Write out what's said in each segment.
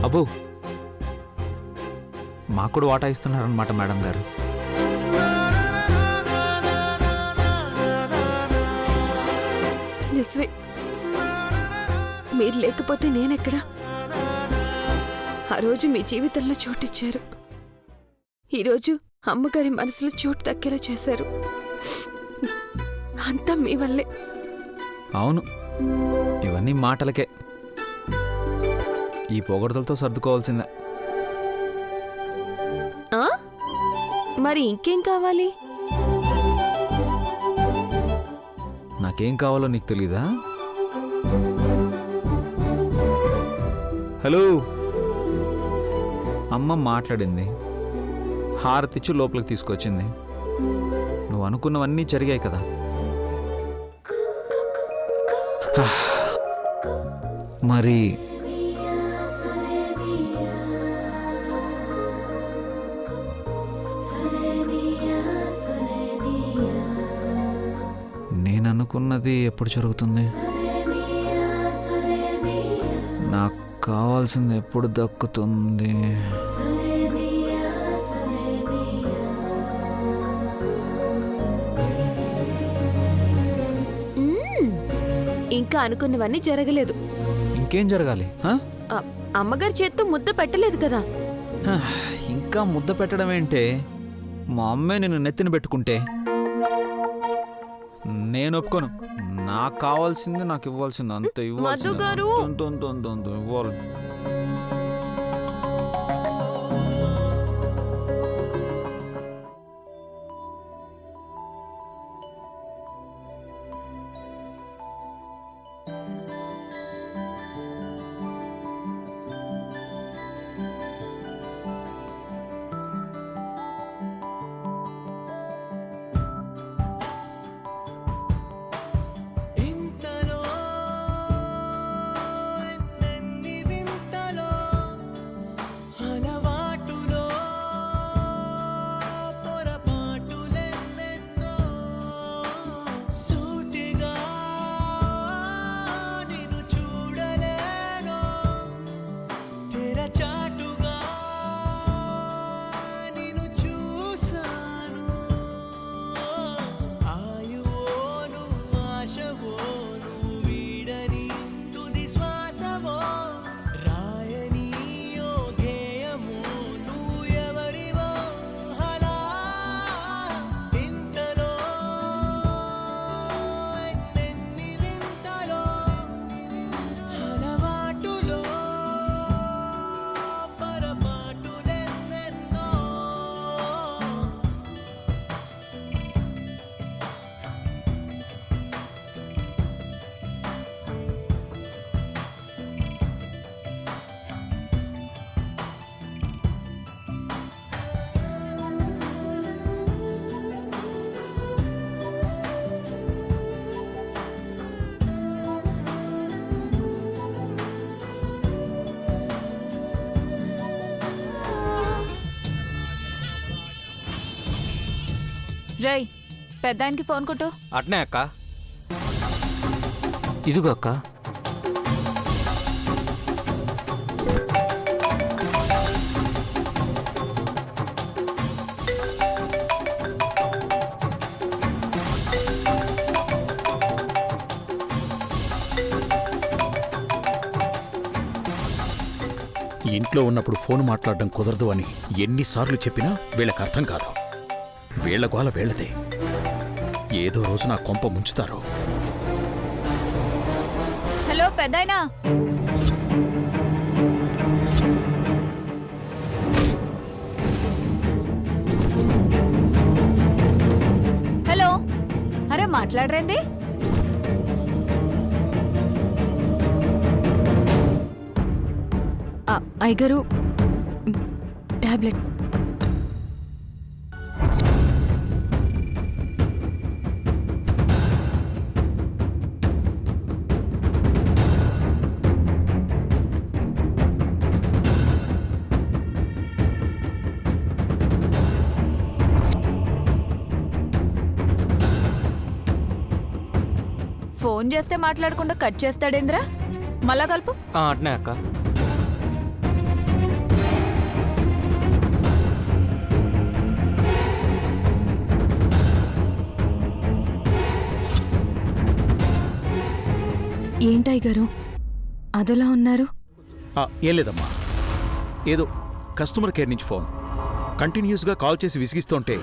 అబ్బో, మాకు కూడా వాటా ఇస్తున్నారనమాట మేడం గారు. నిజమే, మీరు లేకపోతే నేనెక్కడా? ఆ రోజు మీ జీవితంలో చోటిచ్చారు, ఈరోజు అమ్మగారి మనసులో చోటు దక్కేలా చేశారు. అంతా మీ వల్లే. అవును, ఇవన్నీ మాటలకే. ఈ పొగడతలతో సర్దుకోవాల్సిందే. మరి ఇంకేం కావాలి? నాకేం కావాలో నీకు తెలీదా? హలో, అమ్మ మాట్లాడింది, హారతిచ్చు లోపలికి తీసుకొచ్చింది. నువ్వు అనుకున్నవన్నీ జరిగాయి కదా. మరి నేను అనుకున్నది ఎప్పుడు జరుగుతుంది? నాకు కావాల్సింది ఎప్పుడు దక్కుతుంది? ఇంకా అనుకున్నవన్నీ జరగలేదు. ఇంకేం జరగాలి? అమ్మగారి చేత్తో ముద్ద పెట్టలేదు కదా. ఇంకా ముద్ద పెట్టడం ఏంటే? మా అమ్మే నిన్ను నెత్తిన పెట్టుకుంటే నేను ఒప్పుకోను. నాకు కావాల్సింది నాకు ఇవ్వాల్సింది అంత మధు గారు ఇవ్వాలి. రై, పెద్దానికి ఫోన్ కొట్టు. అట్నే అక్క. ఇదిగో అక్క. ఇంట్లో ఉన్నప్పుడు ఫోన్ మాట్లాడడం కుదరదు అని ఎన్నిసార్లు చెప్పినా వీళ్ళకి అర్థం కాదు. వీళ్ల గోల వీళ్లదే. ఏదో రోజు నా కొంప ముంచుతారు. హలో పెద్దాయనా. హలో, అరే మాట్లాడరేంది? అయ్యగారు, టాబ్లెట్. ఫోన్ చేస్తే మాట్లాడకుండా కట్ చేస్తాడేంద్రా? మళ్ళా కలుపు. అట్నే అక్క. ఏంటయ్య గారు అదోలా ఉన్నారు? ఏం లేదమ్మా, ఏదో కస్టమర్ కేర్ నుంచి ఫోన్ కంటిన్యూస్గా కాల్ చేసి విసిగిస్తుంటే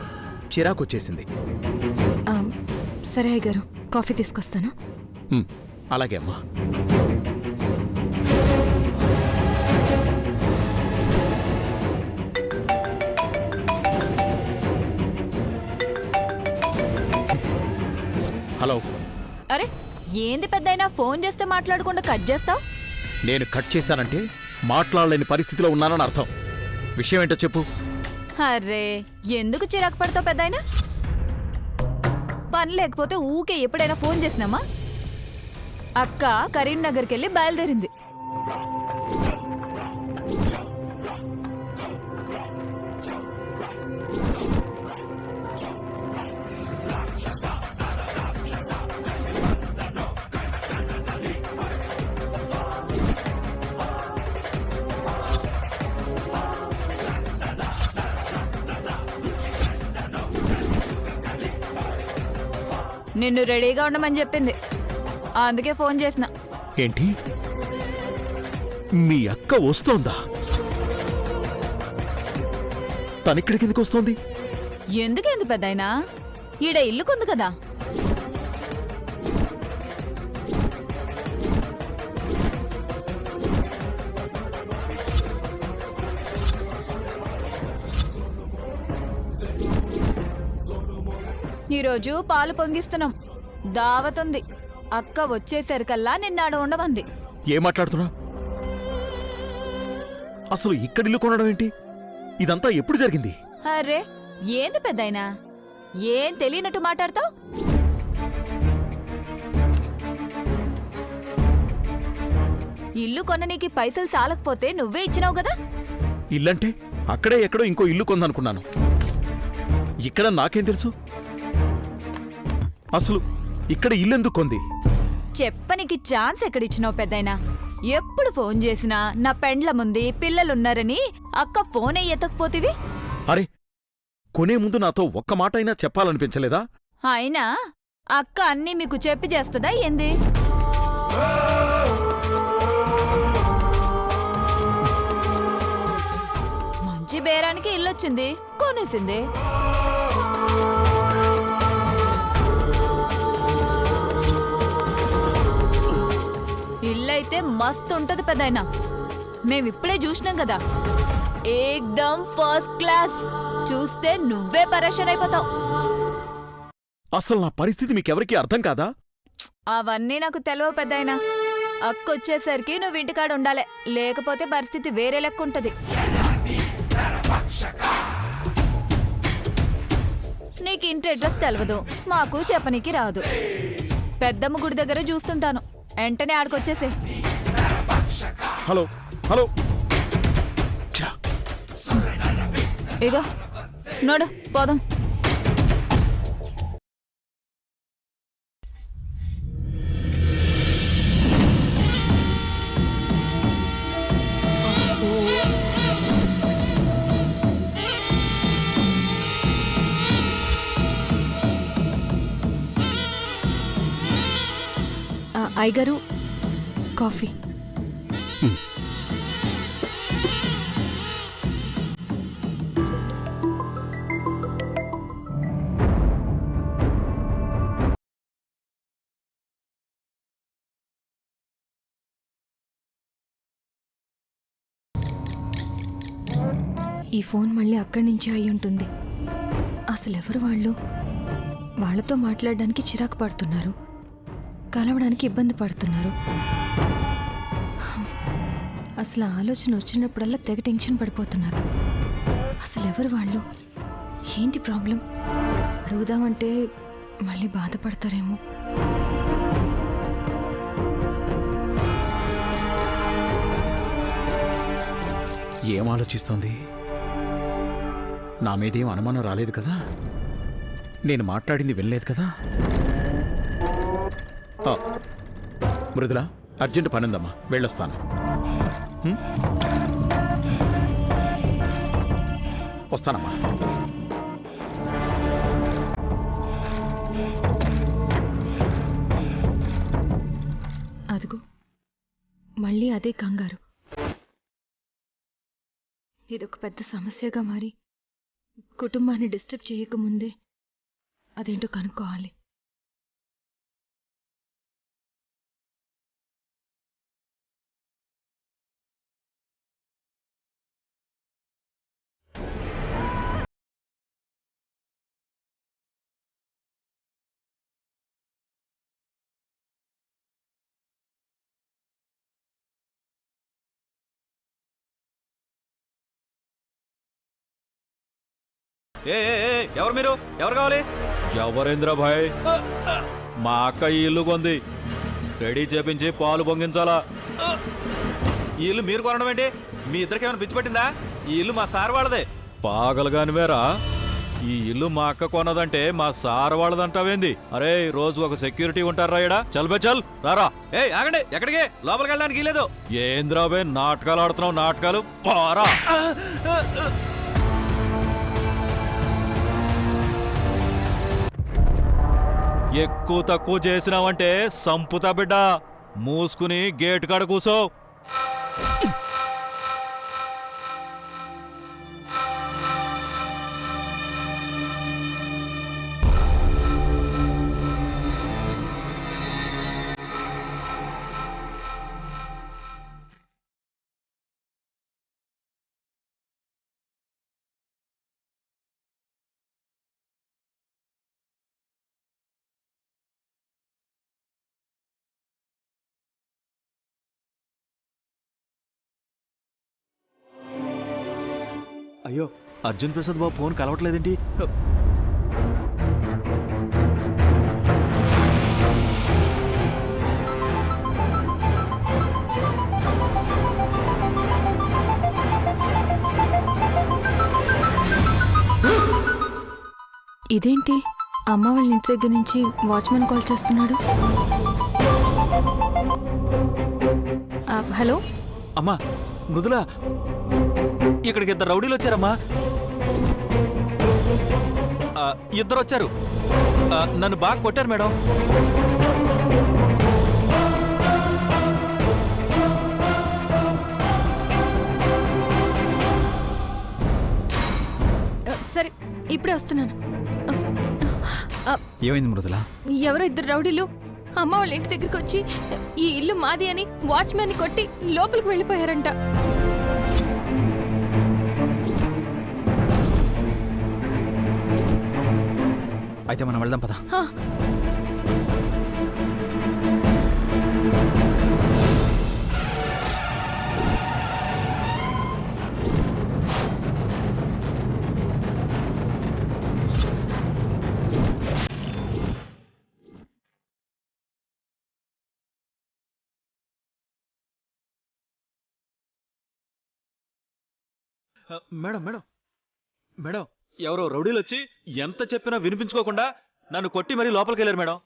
చిరాకు వచ్చేసింది. సరే అయ్య గారు, కాఫీ తీసుకొస్తాను. అలాగే అమ్మా. హలో. అరే ఏంది పెద్దయినా ఫోన్ చేస్తే మాట్లాడకుండా కట్ చేస్తావు? నేను కట్ చేశానంటే మాట్లాడలేని పరిస్థితిలో ఉన్నానని అర్థం. విషయం ఏంటో చెప్పు. అరే ఎందుకు చిరాకు పడతావు పెద్దయినా? పని లేకపోతే ఊకే ఎప్పుడైనా ఫోన్ చేసినామా? అక్క కరీంనగర్కి వెళ్ళి బయలుదేరింది. నిన్ను రెడీగా ఉండమని చెప్పింది, అందుకే ఫోన్ చేసిన. ఏంటి, మీ అక్క వస్తోందా? తనిక్కడికి ఎందుకు వస్తోంది? ఎందుకేంది పెద్దయినా, ఈడ ఇల్లుకుంది కదా. ఈరోజు పాలు పొంగిస్తున్నాం, దావతుంది. అక్క వచ్చేసరికల్లా నిన్నాడ ఉండమంది. ఏం మాట్లాడుతున్నా? అసలు ఇక్కడిల్లు కొనడం ఏంటి? ఇదంతా ఎప్పుడు జరిగింది? అరే ఏంది పెద్దయినా, ఏం తెలియనట్టు మాట్లాడతావు? ఇల్లు కొననీకి పైసలు సాలకపోతే నువ్వే ఇచ్చినావు కదా. ఇల్లంటే అక్కడే ఎక్కడో ఇంకో ఇల్లు కొందనుకున్నాను. ఇక్కడ నాకేం తెలుసు? అసలు ఇక్కడ ఇల్లెందుకు కొంది? చెప్పనికి ఛాన్స్ ఎక్కడిచ్చినావు పెద్దయినా? ఎప్పుడు ఫోన్ చేసినా నా పెండ్లముంది, పిల్లలున్నారని అక్క ఫోనే ఎత్తకపోతివి. అరే, కొనే ముందు నాతో ఒక్క మాట అయినా చెప్పాలనిపించలేదా? అయినా అక్క అన్నీ మీకు చెప్పి చేస్తుందా ఏంది? మంచి బేరానికి ఇల్లొచ్చింది, కొనేసింది. ఇల్లైతే మస్తు ఉంటది పెద్దయినా, మేమిప్పుడే చూసినాం కదా. ఏక్దమ్ ఫస్ట్ క్లాస్. చూస్తే నువ్వే పరేషాన్ అయిపోతావు. అసలు నా పరిస్థితి మీకెవరికీ అర్థం కాదా? అవన్నీ నాకు తెలవ పెద్దయినా. అక్కొచ్చేసరికి నువ్వు ఇంటికాడ ఉండాలి, లేకపోతే పరిస్థితి వేరే లెక్కుంటది. నీకు ఇంటి అడ్రస్ తెలవదు, మాకు చెప్పనీకి రాదు. పెద్దమ్మ గుడి దగ్గర చూస్తుంటాను, వెంటనే ఆడికొచ్చేసే. Hello hello. ఇగో నోడు పోదాం. అయ్యగారు, కాఫీ. ఈ ఫోన్ మళ్ళీ అక్కడి నుంచి అయి ఉంటుంది. అసలెవరు వాళ్ళు? వాళ్ళతో మాట్లాడడానికి చిరాకు పడుతున్నారు, కలవడానికి ఇబ్బంది పడుతున్నారు. అసలు ఆలోచన వచ్చినప్పుడల్లా తెగ టెన్షన్ పడిపోతున్నారు. అసలు ఎవరు వాళ్ళు? ఏంటి ప్రాబ్లం? అడుగుదామంటే మళ్ళీ బాధపడతారేమో. ఏం ఆలోచిస్తోంది? నా మీదేం అనుమానం రాలేదు కదా? నేను మాట్లాడింది వినలేదు కదా? మృదుల, అర్జెంట్ పనుందమ్మా, వెళ్ళొస్తాను. వస్తానమ్మా. అదిగో మళ్ళీ అదే కంగారు. ఇదొక పెద్ద సమస్యగా మారి కుటుంబాన్ని డిస్టర్బ్ చేయకముందే అదేంటో కనుక్కోవాలి. ఎవరు మీరు? ఎవరు కావాలి? ఎవరేంద్ర భాయ్? మా అక్క ఈ ఇల్లు కొంది, రెడీ చేపించి పాలు పొంగించాలా. ఈ ఇల్లు మీరు కొనడం ఏంటి? మీ ఇద్దరికి ఏమైనా పిచ్చి పట్టిందా? ఈ ఇల్లు మా సార్ వాళ్ళదే. పాగలగానివేరా, ఈ ఇల్లు మా అక్క కొన్నదంటే మా సార్ వాళ్ళదంటావేంది? అరే రోజు ఒక సెక్యూరిటీ ఉంటారా ఇడా? చల్ బే చల్, రారా. ఆగండి, ఎక్కడికి? లోపలికి వెళ్ళడానికి లేదు. ఏంద్రాబే నాటకాలు ఆడుతున్నావు? నాటకాలు పారా. ఎక్కువ తక్కువ చేసినావంటే సంపుతా బిడ్డ. మూసుకుని గేటు కాడ కూసో. అయ్యో, అర్జున్ ప్రసాద్ బాబు ఫోన్ కలవట్లేదేంటి? ఇదేంటి అమ్మ వాళ్ళ ఇంటి దగ్గర నుంచి వాచ్మెన్ కాల్ చేస్తున్నాడు? హలో అమ్మా మృదుల, ఇక్కడికి ఇద్దరు రౌడీలు వచ్చారమ్మా. ఇద్దరు వచ్చారు, నన్ను బాగా కొట్టారు మేడం. సరే ఇప్పుడే వస్తున్నాను. ఏమైంది మృదుల? ఎవరో ఇద్దరు రౌడీలు అమ్మ వాళ్ళ ఇంటి దగ్గరికి వచ్చి ఈ ఇల్లు మాది అని వాచ్మెన్ ని కొట్టి లోపలికి వెళ్ళిపోయారంట. అయితే మనం వెళ్దాం పద. మేడం మేడం మేడం, ఎవరో రౌడీలు వచ్చి ఎంత చెప్పినా వినిపించుకోకుండా నన్ను కొట్టి మరీ లోపలికి వెళ్ళారు మేడం.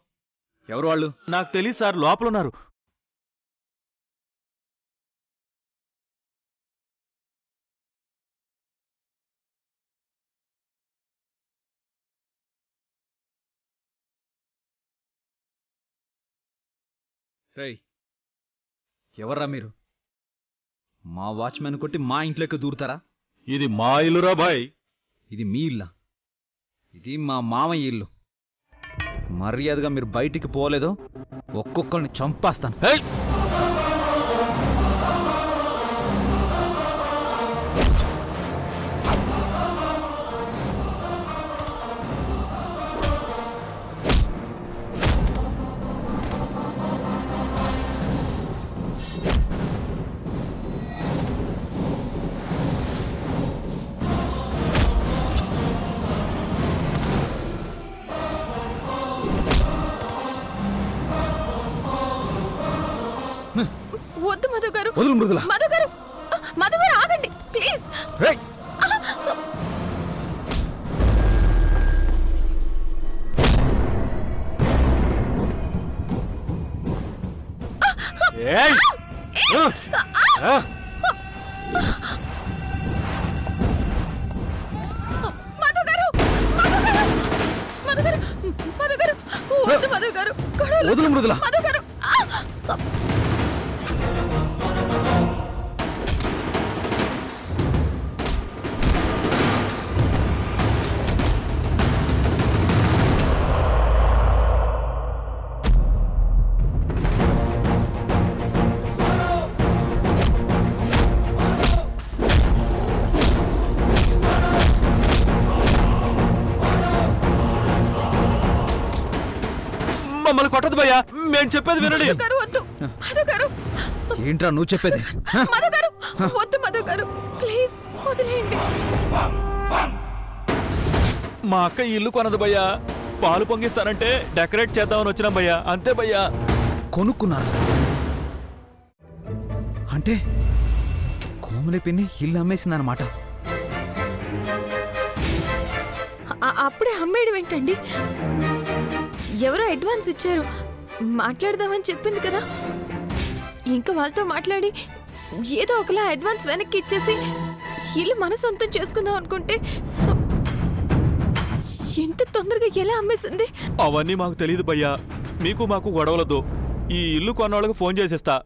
ఎవరు వాళ్ళు? నాకు తెలియదు సార్, లోపల ఉన్నారు. రేయ్, ఎవర్రా మీరు? మా వాచ్మెన్ కొట్టి మా ఇంట్లోకి దూరుతారా? ఇది మా ఇల్లురా భాయ్. ఇది మీ ఇల్లా? ఇది మా మామయ్య ఇల్లు. మర్యాదగా మీరు బయటికి పోలేదో ఒక్కొక్కరిని చంపేస్తాను. వద్దు మధు గారు. వదులు మృదుల. మధు గారు, మధు గారు ఆగండి ప్లీజ్. మధు గారు, మధు గారు, మధు గారు, వద్దు మధు గారు. వదులు మృదుల. మధు గారు. మమ్మల్ని కొట్టదు భయ్యా, మేము చెప్పేది వినండి. మధు గారు వద్దు, మధు గారు, ఏంట్రా నువ్వు చెప్పేది? హ? మధు గారు వద్దు, మధు గారు ప్లీజ్ వదిలేయండి. మా అక్క ఈ ఇల్లు కొనదు భయ్యా, పాలు పొంగిస్తానంటే డెకరేట్ చేద్దామని వచ్చినాం భయ్యా, అంతే భయ్యా. కొనుక్కున్నారు అంటే కోమలి పిన్ని ఇల్లు అమ్మేసిందన్నమాట. అప్పుడే అమ్మేయడం ఏంటండి? ఎవరో అడ్వాన్స్ ఇచ్చారు, మాట్లాడదామని చెప్పింది కదా. ఇంకా వాళ్ళతో మాట్లాడి ఏదో ఒకలా అడ్వాన్స్ వెనక్కి ఇచ్చేసి ఇల్లు మన సొంతం చేసుకుందాం అనుకుంటే ఎంత తొందరగా ఎలా అమ్మేసింది? అవన్నీ మాకు తెలియదు భయ్యా, మీకు మాకు గొడవలదు. ఈ ఇల్లు కొన్నవాళ్ళకి ఫోన్ చేసేస్తా,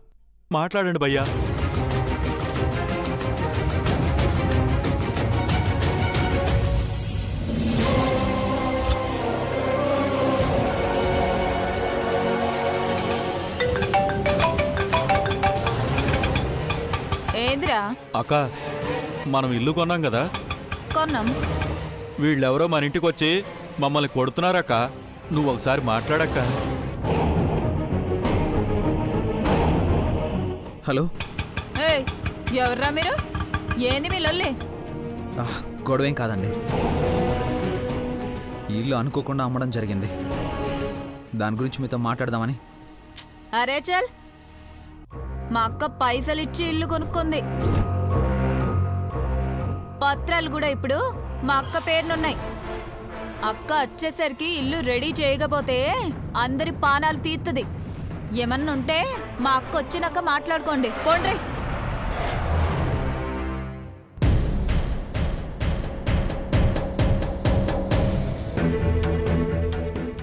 మాట్లాడండి భయ్యా. ఏందిరా? అక్క, మనం ఇల్లు కొన్నాం కదా, కొన్నాం. వీళ్ళెవరో మన ఇంటికి వచ్చి మమ్మల్ని కొడుతున్నారక్క, నువ్వు ఒకసారి మాట్లాడక్క. హలో, ఏయ్, ఎవర్రా మీరు? ఏంది మీ లొల్లి? గొడవేం కాదండి, ఈ ఇల్లు అనుకోకుండా అమ్మడం జరిగింది, దాని గురించి మీతో మాట్లాడదామని. అరే చల్, మా అక్క పైసలు ఇచ్చి ఇల్లు కొనుక్కుంది. పత్రాలు కూడా ఇప్పుడు మా అక్క పేరునున్నాయి. అక్క వచ్చేసరికి ఇల్లు రెడీ చేయకపోతే అందరి పానాలు తీస్తుంది. ఏమన్నుంటే మా అక్క వచ్చినాక మాట్లాడుకోండి, పోండ్రి.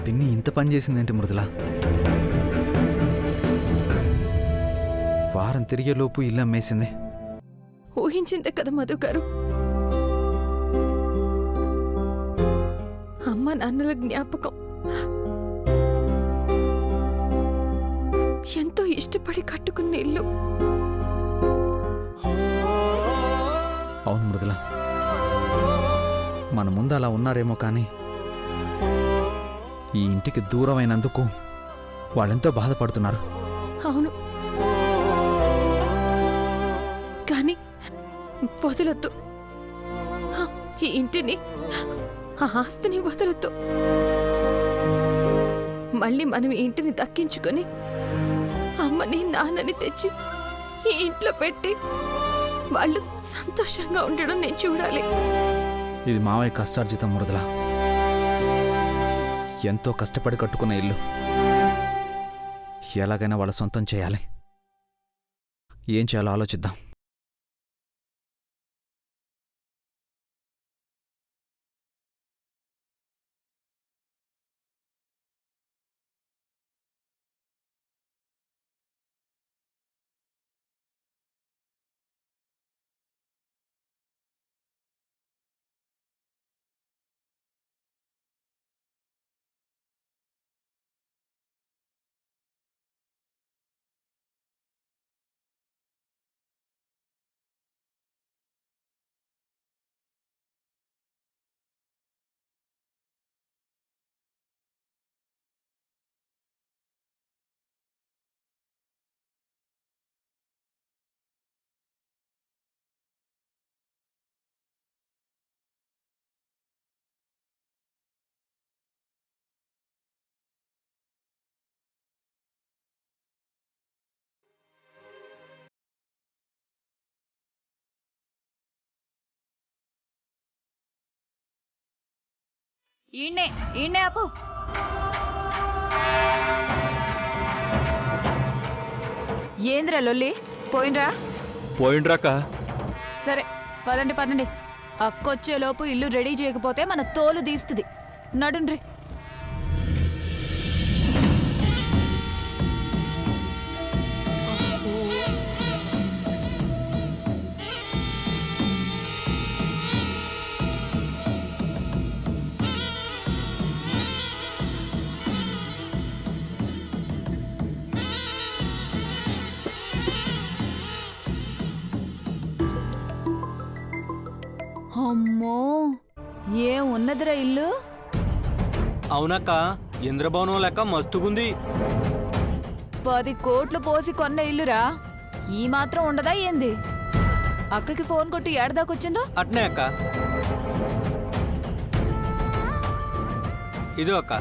పిన్ని ఇంత పని చేసిందేంటి మృదుల? వారం తిరిగేలోపు ఇల్లు అమ్మేసింది. ఊహించిందే కదా మధు గారు. అమ్మ నాన్నల జ్ఞాపకం, ఎంతో ఇష్టపడి కట్టుకున్న ఇల్లు. అవును మృదుల, మన ముందు అలా ఉన్నారేమో కానీ ఈ ఇంటికి దూరమైనందుకు వాళ్ళెంతో బాధపడుతున్నారు. అవును, కానీ వదలొద్దు. ఈ ఇంటిని, ఆ ఆస్తిని వదలొద్దు. మళ్ళీ మనం ఈ ఇంటిని దక్కించుకొని అమ్మని నాన్నని తెచ్చి ఈ ఇంట్లో పెట్టి వాళ్ళు సంతోషంగా ఉండడం నేను చూడాలి. ఇది మావయ్య కష్టార్జితం మృదుల, ఎంతో కష్టపడి కట్టుకున్న ఇల్లు ఎలాగైనా వాళ్ళ సొంతం చేయాలి. ఏం చేయాలో ఆలోచిద్దాం. ఈయన్నే ఈయన్నే ఆపు. ఏంద్రా లొల్లి? పోయినరా? పోయిండ్రాక. సరే పదండి పదండి. అక్కొచ్చేలోపు ఇల్లు రెడీ చేయకపోతే మన తోలు తీస్తుంది. నడుండ్రి. అమ్మో, ఏం ఉన్నదిరా ఇల్లు. అవునక్క, ఇంద్రభవనం లెక్క మస్తుగుంది. 10 కోట్లు పోసి కొన్న ఇల్లురా, ఈ మాత్రం ఉండదా ఏంది? అక్కకి ఫోన్ కొట్టి ఏడదాకొచ్చిందో. అట్నే అక్క. ఇదో అక్క